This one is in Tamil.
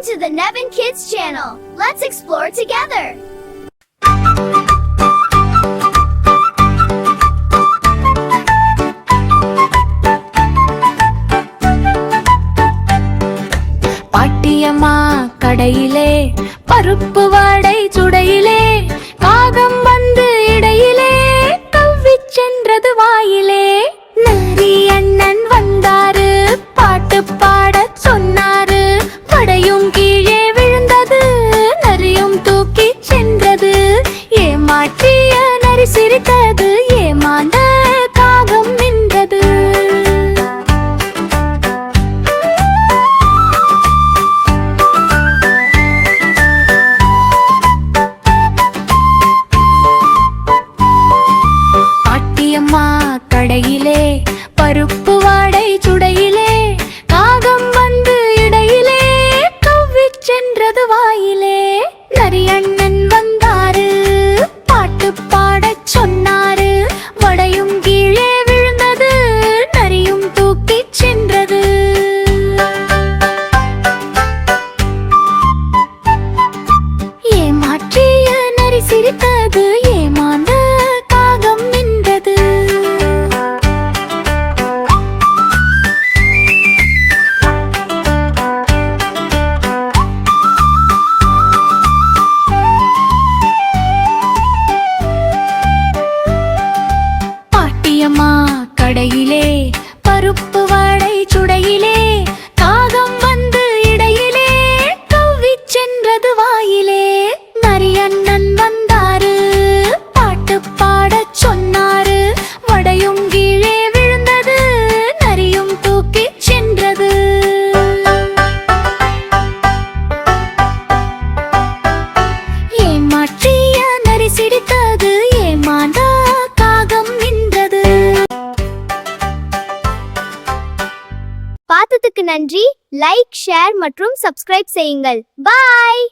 Welcome to the Nevin Kids channel. Let's explore together. பாட்டியம்மா கடையிலே பருப்பு வடை சுடையிலே காகம் வந்து இடையிலே கவ்விச் சென்றது வாயிலே. நரி அண்ணன் வந்தாரு பாட்டு பாடச் சொன்னாரு. வடையும் கீழே விழுந்தது நரியும் தூக்கிச் சென்றது. ஏமாற்றிய நரி சிரித்தது ஏமாந்த காகம் நின்றது. கடையிலே பருப்பு வாடை சுடையிலே காகம் வந்து இடையிலே கவ்விச் சென்றது வாயிலே. நரி அண்ணன் வந்தாரு பாட்டு பாடச் சொன்னாரு. வடையும் கீழே விழுந்தது நரியும் தூக்கிச் சென்றது. ஏமாற்றிய நரி சிரித்தது ஏமாந்த காகம் நின்றது. கடையிலே பருப்பு வடை சுடையிலே காகம் வந்து இடையிலே கவ்விச் சென்றது வாயிலே. நரி அண்ணன் வந்தாரு பாட்டு பாடச் சொன்னாரு. வடையும் கீழே விழுந்தது நரியும் தூக்கிச் சென்றது. ஏமாற்றிய நரி சிரித்தது ஏமாந்த காகம் நின்றது. பார்த்ததுக்கு நன்றி. லைக், ஷேர் மற்றும் சப்ஸ்கிரைப் செய்யுங்கள். பாய்.